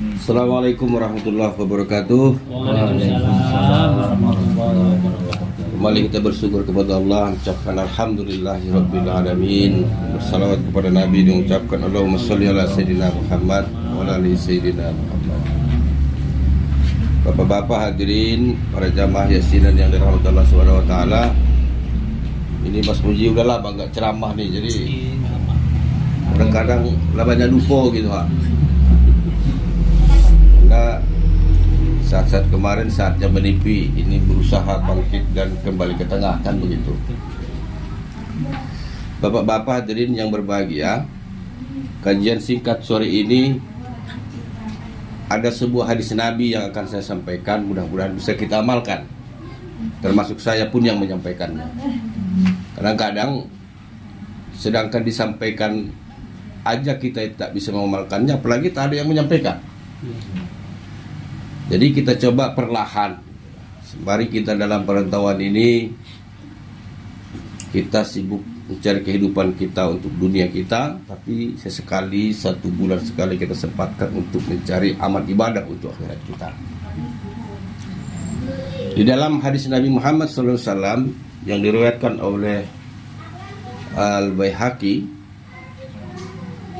Assalamualaikum warahmatullahi wabarakatuh. Waalaikumsalam warahmatullahi wabarakatuh. Kembali kita bersyukur kepada Allah, mengucapkan alhamdulillahirabbil alamin. Bersalawat kepada Nabi dan mengucapkan Allahumma sholli ala sayyidina Muhammad wa ala ali sayyidina Muhammad. Bapak-bapak hadirin, para jamaah yasinan yang dirahmati Allah Subhanahu wa taala. Ini Mas Muji udah lama enggak ceramah nih, jadi kadang-kadang banyak lupa gitu, Pak. Karena saat-saat kemarin saatnya menipi, ini berusaha bangkit dan kembali ke tengah, kan begitu. Bapak-bapak hadirin yang berbahagia, kajian singkat sore ini ada sebuah hadis Nabi yang akan saya sampaikan, mudah-mudahan bisa kita amalkan. Termasuk saya pun yang menyampaikannya. Kadang-kadang sedangkan disampaikan aja kita tak bisa mengamalkannya, apalagi tak ada yang menyampaikan. Jadi kita coba perlahan. Sembari kita dalam perantauan ini, kita sibuk mencari kehidupan kita untuk dunia kita, tapi sesekali, 1 bulan sekali kita sempatkan untuk mencari amal ibadah untuk akhirat kita. Di dalam hadis Nabi Muhammad SAW yang diriwayatkan oleh Al-Baihaqi,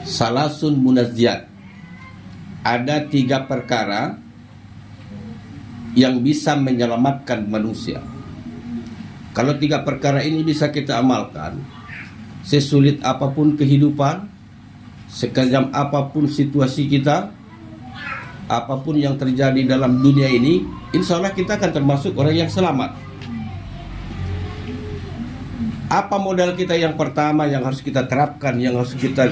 salasun munazziat, ada 3 perkara yang bisa menyelamatkan manusia. Kalau 3 perkara ini bisa kita amalkan, sesulit apapun kehidupan, sekejam apapun situasi kita, apapun yang terjadi dalam dunia ini, insya Allah kita akan termasuk orang yang selamat. Apa modal kita yang pertama yang harus kita terapkan, yang harus kita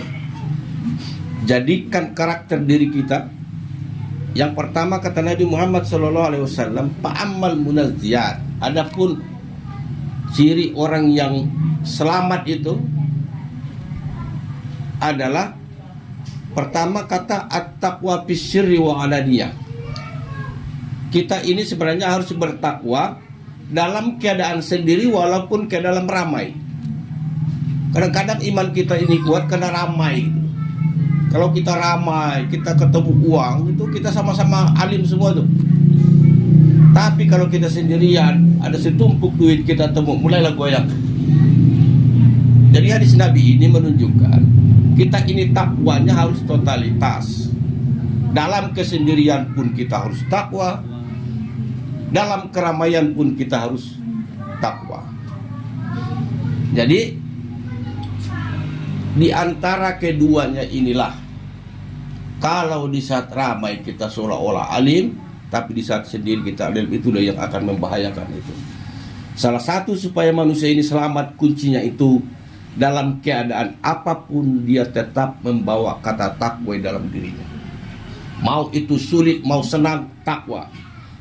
jadikan karakter diri kita? Yang pertama kata Nabi Muhammad SAW, fa'ammal munazziat. Adapun ciri orang yang selamat itu adalah pertama kata at-taqwa bisyirri wa alaniyah. Kita ini sebenarnya harus bertakwa dalam keadaan sendiri walaupun ke dalam ramai. Kadang-kadang iman kita ini kuat karena ramai. Kalau kita ramai, kita ketemu uang, itu kita sama-sama alim semua tuh. Tapi kalau kita sendirian, ada setumpuk duit kita temu, mulailah goyang. Jadi hadis Nabi ini menunjukkan kita ini takwanya harus totalitas. Dalam kesendirian pun kita harus takwa, dalam keramaian pun kita harus takwa. Jadi di antara keduanya inilah, kalau di saat ramai kita seolah-olah alim, tapi di saat sendiri kita alim, itulah yang akan membahayakan itu. Salah satu supaya manusia ini selamat, kuncinya itu dalam keadaan apapun dia tetap membawa kata takwa dalam dirinya. Mau itu sulit, mau senang, takwa.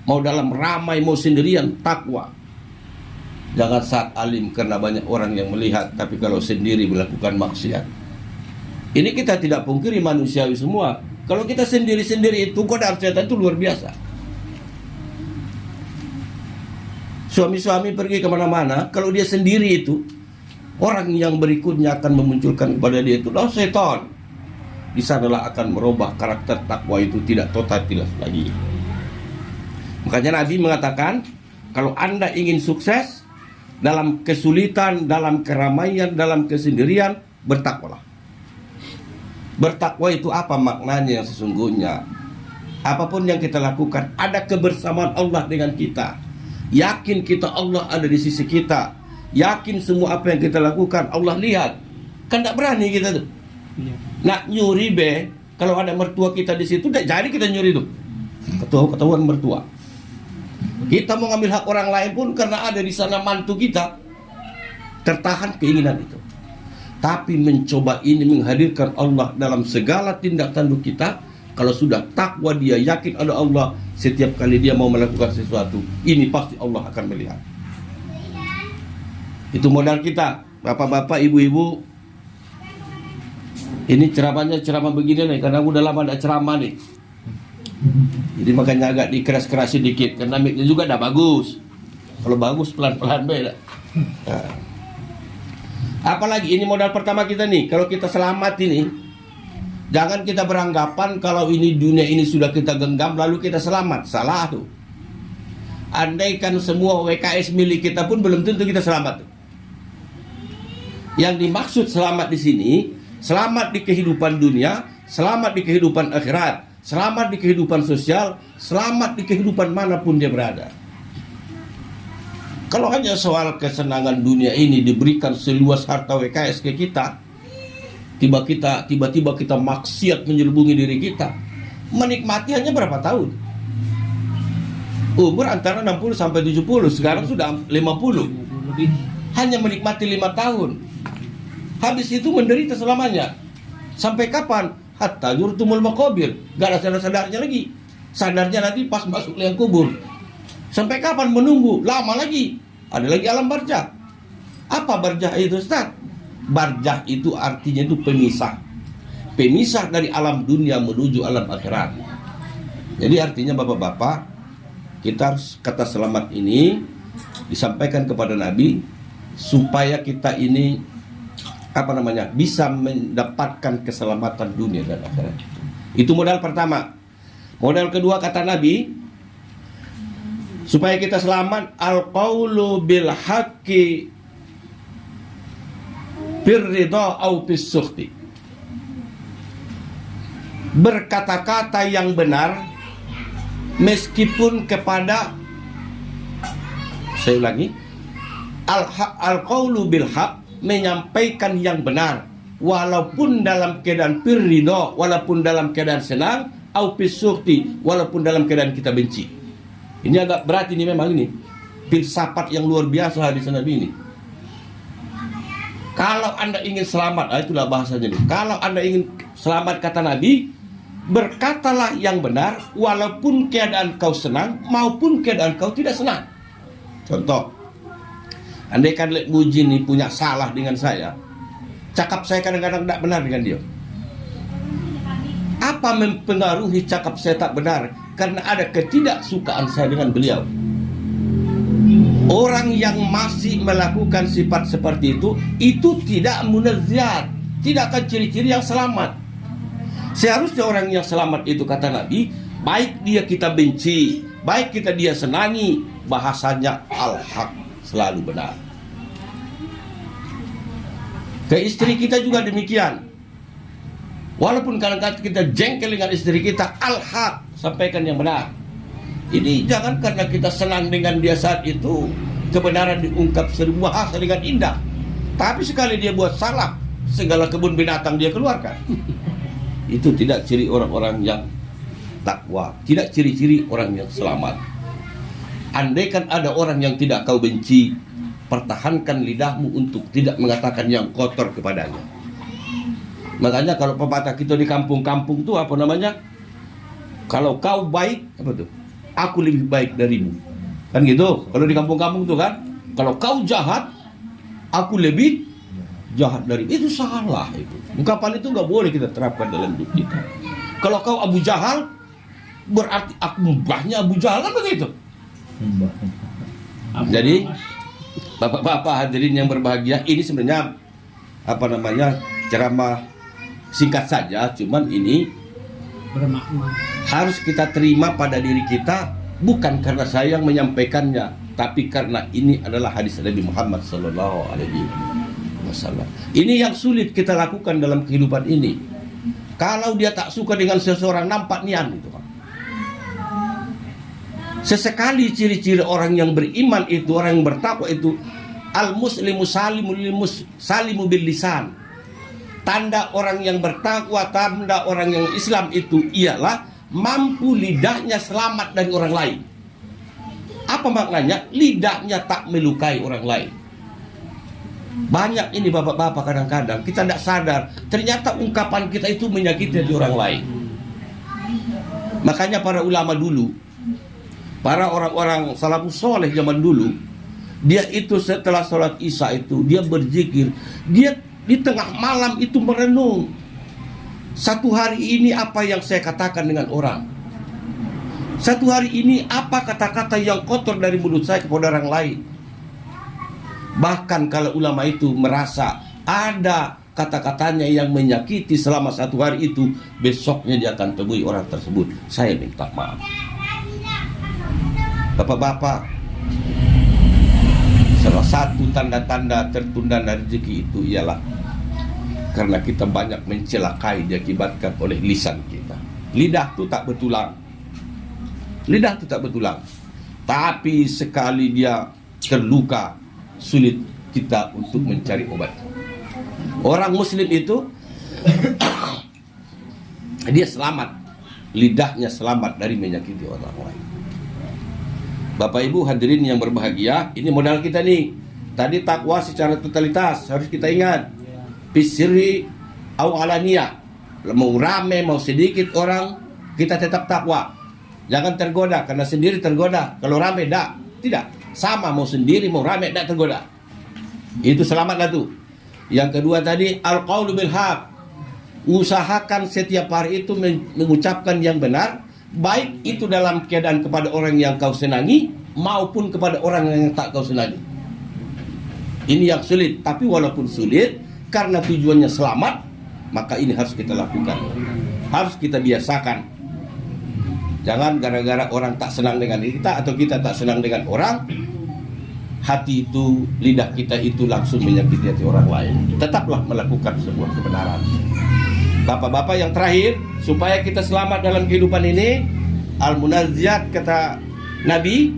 Mau dalam ramai, mau sendirian, takwa. Jangan saat alim karena banyak orang yang melihat, tapi kalau sendiri melakukan maksiat. Ini kita tidak pungkiri manusiawi semua. Kalau kita sendiri-sendiri itu godaan setan itu luar biasa. Suami-suami pergi kemana-mana, kalau dia sendiri itu, orang yang berikutnya akan memunculkan kepada dia itu setan. Di sanalah akan merubah karakter takwa itu tidak totalitas lagi. Makanya Nabi mengatakan, kalau Anda ingin sukses dalam kesulitan, dalam keramaian, dalam kesendirian, bertakwalah. Bertakwa itu apa maknanya yang sesungguhnya? Apapun yang kita lakukan, ada kebersamaan Allah dengan kita. Yakin kita Allah ada di sisi kita. Yakin semua apa yang kita lakukan Allah lihat. Kan tak berani kita tuh. Nak nyuri kalau ada mertua kita di situ, tak jadi kita nyuri tuh. Ketahuan mertua. Kita mau ngambil hak orang lain pun karena ada di sana mantu kita, tertahan keinginan itu. Tapi mencoba ini menghadirkan Allah dalam segala tindak tanduk kita. Kalau sudah takwa, dia yakin ada Allah, setiap kali dia mau melakukan sesuatu, ini pasti Allah akan melihat. Itu modal kita, bapak-bapak, ibu-ibu. Ini ceramahnya ceramah begini nih, karena udah lama ada ceramah nih. Jadi makanya agak dikeras-kerasin dikit, karena mic-nya juga udah bagus. Kalau bagus pelan-pelan beda. Apalagi ini modal pertama kita nih. Kalau kita selamat ini, Jangan kita beranggapan kalau ini dunia ini sudah kita genggam lalu kita selamat. Salah tuh. Andaikan semua WKS milik kita pun belum tentu kita selamat tuh. Yang dimaksud selamat di sini, selamat di kehidupan dunia, selamat di kehidupan akhirat, selamat di kehidupan sosial, selamat di kehidupan manapun dia berada. Kalau hanya soal kesenangan dunia ini diberikan seluas harta WKS ke kita, tiba-tiba kita maksiat menyelubungi diri kita, menikmati hanya berapa tahun? Umur antara 60 sampai 70, sekarang sudah 50. lebih. Hanya menikmati 5 tahun. Habis itu menderita selamanya. Sampai kapan? Hatta yurtumul maqabir. Gak ada sadar-sadarnya lagi. Sadarnya nanti pas masuk liang kubur. Sampai kapan menunggu? Lama lagi. Ada lagi alam barzah. Apa barzah itu, Ustaz? Barzah itu artinya itu pemisah. Pemisah dari alam dunia menuju alam akhirat. Jadi artinya bapak-bapak, kita harus kata selamat ini disampaikan kepada Nabi supaya kita ini bisa mendapatkan keselamatan dunia dan akhirat. Itu modal pertama. Modal kedua kata Nabi, supaya kita selamat, al-qaulu bil haqqi birridha au bis-sukhti. Berkata-kata yang benar meskipun kepada, saya ulangi, al-qaulu bil haqq, menyampaikan yang benar walaupun dalam keadaan pirridho, walaupun dalam keadaan senang, au bisurti, walaupun dalam keadaan kita benci. Ini agak berat ini memang ini. Filsafat yang luar biasa hadis Nabi ini. Kalau Anda ingin selamat, itulah bahasanya ini. Kalau Anda ingin selamat kata Nabi, berkatalah yang benar walaupun keadaan kau senang maupun keadaan kau tidak senang. Contoh, andaikan Lek Muji ini punya salah dengan saya, cakap saya kadang-kadang tidak benar dengan dia. Apa mempengaruhi cakap saya tak benar? Karena ada ketidaksukaan saya dengan beliau. Orang yang masih melakukan sifat seperti itu tidak munazziat, tidak akan ciri-ciri yang selamat. Seharusnya orang yang selamat itu kata Nabi, baik dia kita benci, baik dia senangi, bahasanya al-haq, selalu benar. Ke istri kita juga demikian. Walaupun kadang-kadang kita jengkel dengan istri kita, al-haq, sampaikan yang benar. Ini jangan karena kita senang dengan dia saat itu, kebenaran diungkap seribu bahasa dengan indah. Tapi sekali dia buat salah, segala kebun binatang dia keluarkan. Itu tidak ciri orang-orang yang takwa, tidak ciri-ciri orang yang selamat. Andaikan ada orang yang tidak kau benci, pertahankan lidahmu untuk tidak mengatakan yang kotor kepadanya. Makanya kalau pepatah kita di kampung-kampung itu apa namanya? Kalau kau baik, apa tuh? Aku lebih baik darimu. Kan gitu. Kalau di kampung-kampung tuh kan, kalau kau jahat, aku lebih jahat darimu. Itu salah itu. Ungkapan itu nggak boleh kita terapkan dalam hidup kita. Kalau kau Abu Jahal, berarti aku mbahnya Abu Jahal, kan begitu. Jadi bapak-bapak hadirin yang berbahagia, ini sebenarnya apa namanya, ceramah singkat saja, cuman ini Bermakna. harus kita terima pada diri kita, bukan karena saya yang menyampaikannya, tapi karena ini adalah hadis Nabi Muhammad sallallahu alaihi wasallam. Ini yang sulit kita lakukan dalam kehidupan ini. Kalau dia tak suka dengan seseorang, nampak nian itu. Sesekali ciri-ciri orang yang beriman itu, orang yang bertakwa itu, al-muslimu salimu bil lisan. Tanda orang yang bertakwa, tanda orang yang Islam itu ialah mampu lidahnya selamat dari orang lain. Apa maknanya? Lidahnya tak melukai orang lain. Banyak ini bapak-bapak kadang-kadang kita tidak sadar, ternyata ungkapan kita itu menyakiti hati orang lain. Makanya para ulama dulu, para orang-orang salafus soleh zaman dulu, dia itu setelah sholat isya itu dia berzikir, dia di tengah malam itu merenung, satu hari ini apa yang saya katakan dengan orang, satu hari ini apa kata-kata yang kotor dari mulut saya kepada orang lain. Bahkan kalau ulama itu merasa ada kata-katanya yang menyakiti selama 1 hari itu, besoknya dia akan temui orang tersebut, saya minta maaf. Bapak-bapak, salah satu tanda-tanda tertunda rezeki itu ialah karena kita banyak mencelakai diakibatkan oleh lisan kita. Lidah itu tak bertulang. Lidah itu tak bertulang. Tapi sekali dia terluka, sulit kita untuk mencari obat. Orang muslim itu dia selamat, lidahnya selamat dari menyakiti orang lain. Bapak Ibu hadirin yang berbahagia, ini modal kita nih. Tadi takwa secara totalitas harus kita ingat. Bisri au alaniyah. Mau rame mau sedikit orang, kita tetap takwa. Jangan tergoda, karena sendiri tergoda. Kalau rame tidak. Sama mau sendiri mau rame tidak tergoda. Itu selamatlah tuh. Yang kedua tadi al-qaulu bil haq. Usahakan setiap hari itu mengucapkan yang benar, baik itu dalam keadaan kepada orang yang kau senangi maupun kepada orang yang tak kau senangi. Ini yang sulit, tapi walaupun sulit karena tujuannya selamat, maka ini harus kita lakukan. Harus kita biasakan. Jangan gara-gara orang tak senang dengan kita atau kita tak senang dengan orang, hati itu, lidah kita itu langsung menyakiti hati orang lain. Tetaplah melakukan sebuah kebenaran. Bapak-bapak yang terakhir, supaya kita selamat dalam kehidupan ini, al-munazziat kata Nabi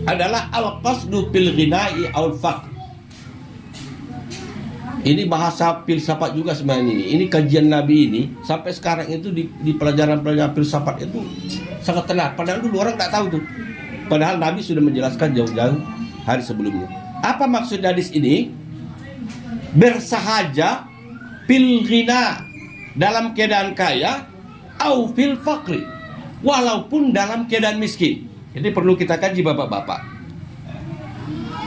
adalah al-qasdu bil ghina'i al faqr. Ini bahasa filsafat juga sebenarnya ini. Ini kajian Nabi ini sampai sekarang itu di pelajaran-pelajaran filsafat itu sangat tenar. Padahal dulu orang tak tahu tuh. Padahal Nabi sudah menjelaskan jauh-jauh hari sebelumnya. Apa maksud hadis ini? Bersahaja fil ghina, dalam keadaan kaya, au fil faqri, walaupun dalam keadaan miskin. Ini perlu kita kaji bapak-bapak.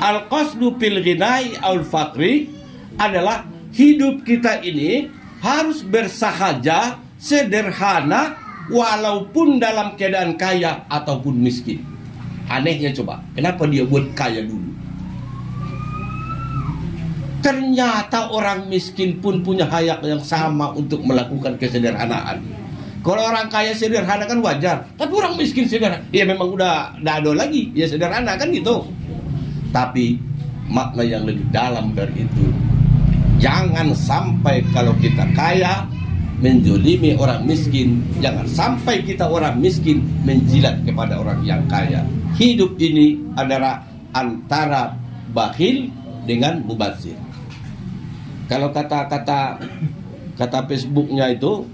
Al-qasdu fil ghina'i au faqri adalah hidup kita ini harus bersahaja, sederhana, walaupun dalam keadaan kaya ataupun miskin. Anehnya coba, kenapa dia buat kaya dulu? Ternyata orang miskin pun punya hak yang sama untuk melakukan kesederhanaan. Kalau orang kaya sederhana kan wajar, tapi orang miskin sederhana, ya memang udah ada lagi, ya sederhana kan gitu. Tapi makna yang lebih dalam dari itu, jangan sampai kalau kita kaya menjolimi orang miskin. Jangan sampai kita orang miskin menjilat kepada orang yang kaya. Hidup ini adalah antara bakhil dengan mubazir. Kalau kata Facebooknya itu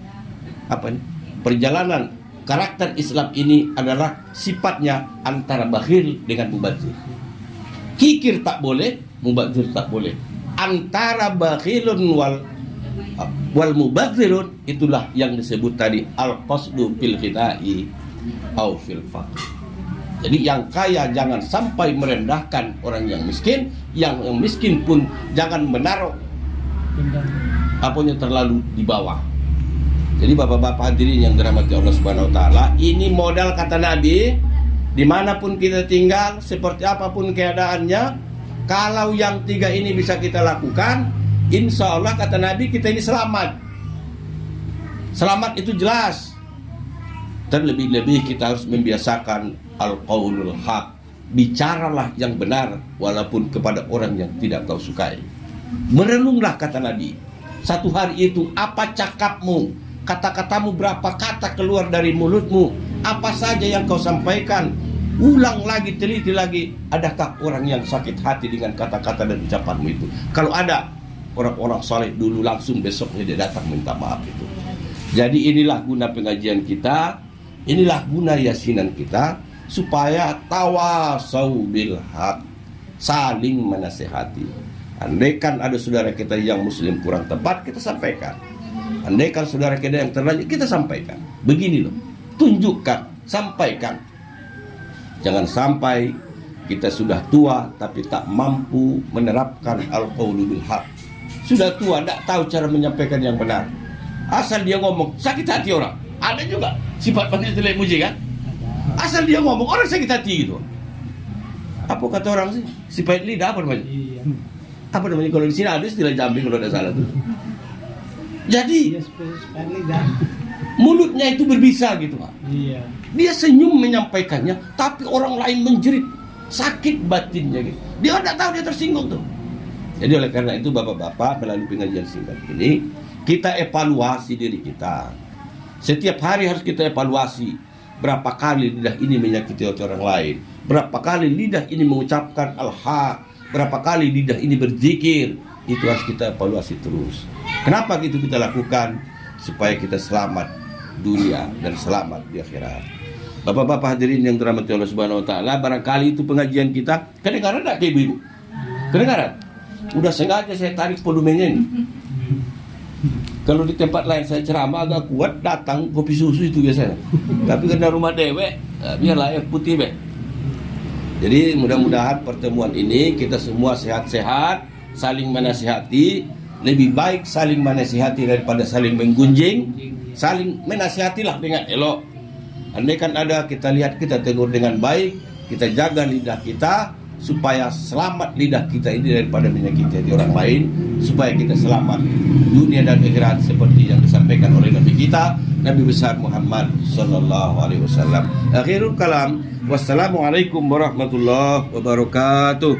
apa nih? Perjalanan karakter Islam ini adalah sifatnya antara bakhil dengan mubazir. Kikir tak boleh, mubazir tak boleh. Antara bakhilun wal mubazirun, itulah yang disebut tadi al-qasdu fil ghina'i au fil faqr. Jadi yang kaya jangan sampai merendahkan orang yang miskin, yang miskin pun jangan menaruh apanya terlalu di bawah. Jadi bapak-bapak hadirin yang dirahmati Allah Subhanahu wa taala, ini modal kata Nabi, dimanapun kita tinggal, seperti apapun keadaannya, kalau yang 3 ini bisa kita lakukan, insya Allah kata Nabi kita ini selamat. Selamat itu jelas. Terlebih-lebih kita harus membiasakan al-qaulul haq. Bicaralah yang benar walaupun kepada orang yang tidak kau sukai. Merenunglah kata Nabi. Satu hari itu apa cakapmu, kata-katamu, berapa kata keluar dari mulutmu, apa saja yang kau sampaikan. Ulang lagi, teliti lagi. Adakah orang yang sakit hati dengan kata-kata dan ucapanmu itu? Kalau ada, orang-orang saleh dulu langsung besoknya dia datang minta maaf itu. Jadi inilah guna pengajian kita, inilah guna yasinan kita, supaya tawasau bil haq, saling menasehati. Andaikan ada saudara kita yang muslim kurang tepat, kita sampaikan. Andaikan saudara kita yang terlanjur, kita sampaikan. Begini loh, tunjukkan, sampaikan. Jangan sampai kita sudah tua tapi tak mampu menerapkan al-qaulu bil haq. Sudah tua, tak tahu cara menyampaikan yang benar. Asal dia ngomong, sakit hati orang. Ada juga sifat pandai jelek muji kan? Asal dia ngomong, orang sakit hati gitu. Apa kata orang sih? Sifat lidah apa namanya? Iya. Apa namanya? Kalau di sini ada istilah Jambi kalau tidak salah tuh. Jadi Dia supaya lidah. mulutnya itu berbisa gitu Pak. Iya. Dia senyum menyampaikannya, tapi orang lain menjerit, sakit batinnya gitu. Dia tidak tahu dia tersinggung tuh. Jadi oleh karena itu bapak-bapak melalui pengajian singkat ini kita evaluasi diri kita. Setiap hari harus kita evaluasi berapa kali lidah ini menyakiti orang lain, berapa kali lidah ini mengucapkan al-haq, berapa kali lidah ini berzikir. Itu harus kita evaluasi terus. Kenapa gitu kita lakukan? Supaya kita selamat dunia dan selamat di akhirat. Bapak-bapak hadirin yang dirahmati Allah Subhanahu wa taala, barangkali itu pengajian kita kedengaran enggak ke ibu-ibu? Kedengaran? Udah sengaja saya tarik volumenya ini. Kalau di tempat lain saya ceramah agak kuat, datang kopi susu itu biasanya. Tapi karena rumah dewek, biarlah air putih be. Jadi mudah-mudahan pertemuan ini kita semua sehat-sehat, saling menasihati. Lebih baik saling menasihati daripada saling menggunjing. Saling menasihatilah dengan elok. Andai kan ada, kita lihat, kita tegur dengan baik, kita jaga lidah kita supaya selamat lidah kita ini daripada menyakiti hati orang lain, supaya kita selamat dunia dan akhirat seperti yang disampaikan oleh Nabi kita, Nabi besar Muhammad sallallahu alaihi wasallam. Akhirul kalam, wassalamualaikum warahmatullahi wabarakatuh.